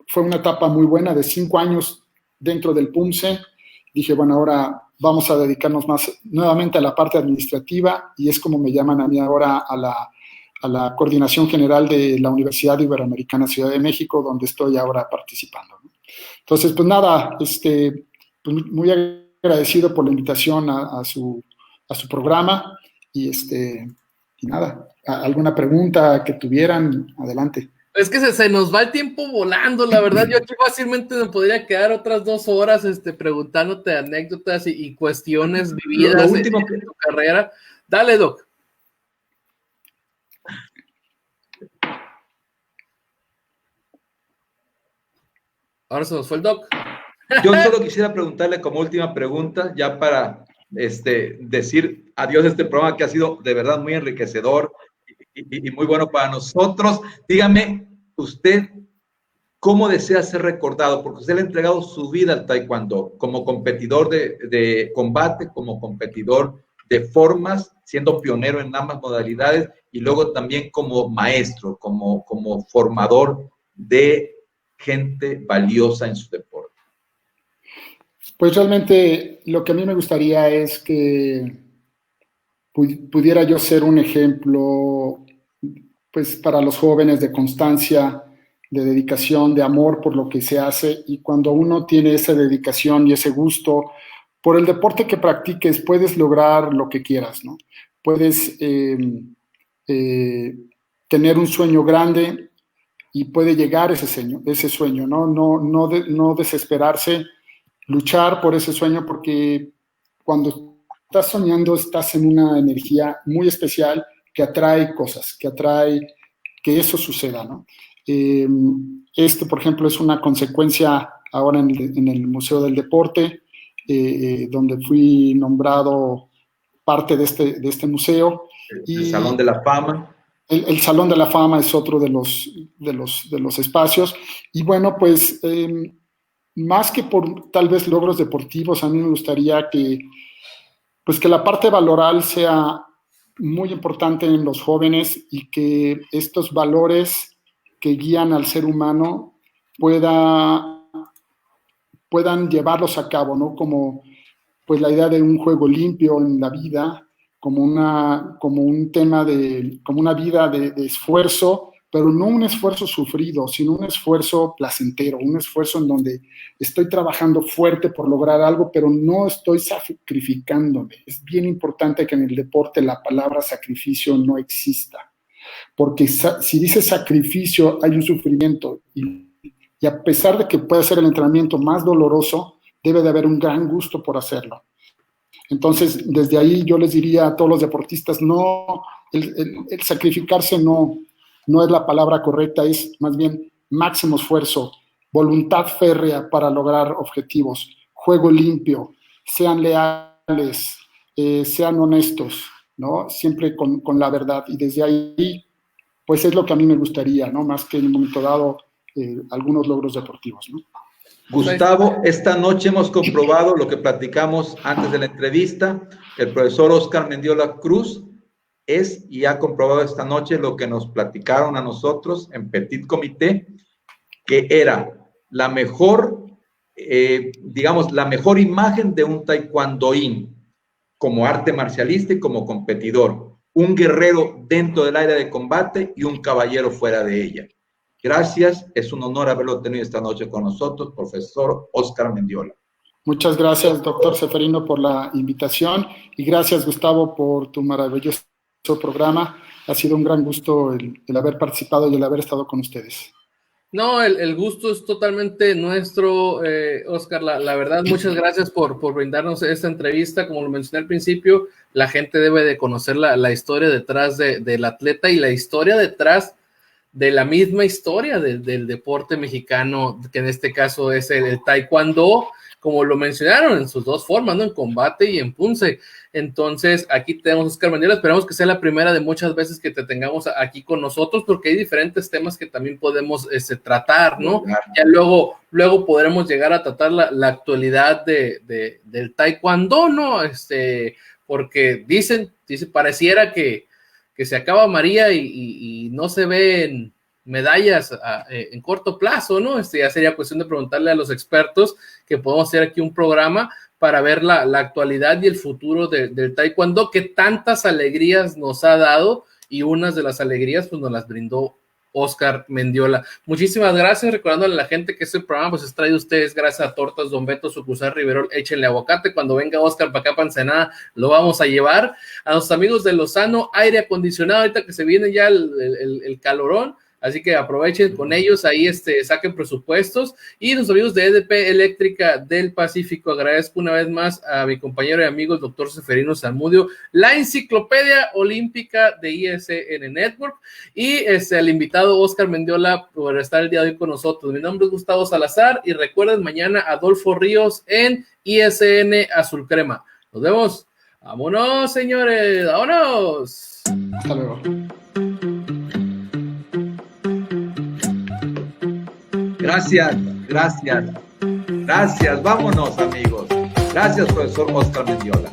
fue una etapa muy buena de 5 años dentro del PUMSE. Dije, bueno, ahora vamos a dedicarnos más nuevamente a la parte administrativa, y es como me llaman a mí ahora a la Coordinación General de la Universidad Iberoamericana Ciudad de México, donde estoy ahora participando, ¿no? Entonces, pues nada, pues muy agradecido por la invitación a su programa, y nada, ¿alguna pregunta que tuvieran? Adelante. Es que se nos va el tiempo volando, la verdad. Yo aquí fácilmente me podría quedar otras 2 horas preguntándote anécdotas y cuestiones vividas en tu carrera. Dale, Doc. Ahora se nos fue el doc. Yo solo quisiera preguntarle como última pregunta, ya para decir adiós a este programa que ha sido de verdad muy enriquecedor y muy bueno para nosotros. Dígame, usted, ¿cómo desea ser recordado? Porque usted le ha entregado su vida al taekwondo como competidor de combate, como competidor de formas, siendo pionero en ambas modalidades y luego también como maestro, como formador de gente valiosa en su deporte. Pues realmente lo que a mí me gustaría es que pudiera yo ser un ejemplo, pues, para los jóvenes de constancia, de dedicación, de amor por lo que se hace, y cuando uno tiene esa dedicación y ese gusto por el deporte que practiques, puedes lograr lo que quieras, ¿no? Puedes tener un sueño grande y puede llegar ese sueño, ¿no? No desesperarse, luchar por ese sueño, porque cuando estás soñando estás en una energía muy especial que atrae cosas, que atrae que eso suceda, ¿no? Por ejemplo, es una consecuencia ahora en el Museo del Deporte, donde fui nombrado parte de este museo. El Salón de la Fama. El Salón de la Fama es otro de los espacios. Y bueno, pues más que por tal vez logros deportivos, a mí me gustaría que la parte valoral sea muy importante en los jóvenes y que estos valores que guían al ser humano puedan llevarlos a cabo, ¿no? Como pues la idea de un juego limpio en la vida, como un tema como una vida de esfuerzo, pero no un esfuerzo sufrido, sino un esfuerzo placentero, un esfuerzo en donde estoy trabajando fuerte por lograr algo, pero no estoy sacrificándome. Es bien importante que en el deporte la palabra sacrificio no exista, porque si dice sacrificio hay un sufrimiento, y a pesar de que puede ser el entrenamiento más doloroso, debe de haber un gran gusto por hacerlo. Entonces, desde ahí yo les diría a todos los deportistas, no, el sacrificarse no es la palabra correcta, es más bien máximo esfuerzo, voluntad férrea para lograr objetivos, juego limpio, sean leales, sean honestos, ¿no? Siempre con la verdad. Y desde ahí, pues es lo que a mí me gustaría, ¿no? Más que en un momento dado algunos logros deportivos, ¿no? Gustavo, esta noche hemos comprobado lo que platicamos antes de la entrevista. El profesor Oscar Mendiola Cruz es y ha comprobado esta noche lo que nos platicaron a nosotros en Petit Comité, que era la mejor, digamos, la mejor imagen de un taekwondoín como arte marcialista y como competidor. Un guerrero dentro del área de combate y un caballero fuera de ella. Gracias, es un honor haberlo tenido esta noche con nosotros, profesor Oscar Mendiola. Muchas gracias, doctor Seferino, por la invitación, y gracias, Gustavo, por tu maravilloso programa. Ha sido un gran gusto el haber participado y el haber estado con ustedes. No, el gusto es totalmente nuestro, Oscar. La verdad, muchas gracias por brindarnos esta entrevista. Como lo mencioné al principio, la gente debe de conocer la historia detrás del atleta y la historia detrás de la misma historia del deporte mexicano, que en este caso es el taekwondo, como lo mencionaron en sus dos formas, ¿no? En combate y en punce. Entonces, aquí tenemos a Oscar Mendiola. Esperamos que sea la primera de muchas veces que te tengamos aquí con nosotros, porque hay diferentes temas que también podemos tratar, ¿no? Ya luego podremos llegar a tratar la actualidad del taekwondo, ¿no? Porque dice, pareciera que se acaba María y no se ven medallas en corto plazo, ¿no? Ya sería cuestión de preguntarle a los expertos, que podemos hacer aquí un programa para ver la actualidad y el futuro del taekwondo, que tantas alegrías nos ha dado, y unas de las alegrías pues nos las brindó Oscar Mendiola. Muchísimas gracias, recordándole a la gente que este programa pues es traído a ustedes gracias a Tortas Don Beto, sucursal Riverol. Échenle aguacate. Cuando venga Oscar para acá, para Ensenada, lo vamos a llevar. A nuestros amigos de Lozano, aire acondicionado, ahorita que se viene ya el calorón, Así que aprovechen con ellos, ahí saquen presupuestos. Y los amigos de EDP Eléctrica del Pacífico, agradezco una vez más a mi compañero y amigo el doctor Seferino Zamudio, la enciclopedia olímpica de ISN Network, y al invitado Oscar Mendiola por estar el día de hoy con nosotros. Mi nombre es Gustavo Salazar y recuerden mañana Adolfo Ríos en ISN Azul Crema. Nos vemos. ¡Vámonos, señores! ¡Vámonos! Hasta luego. Gracias. Vámonos, amigos. Gracias, profesor Oscar Mendiola.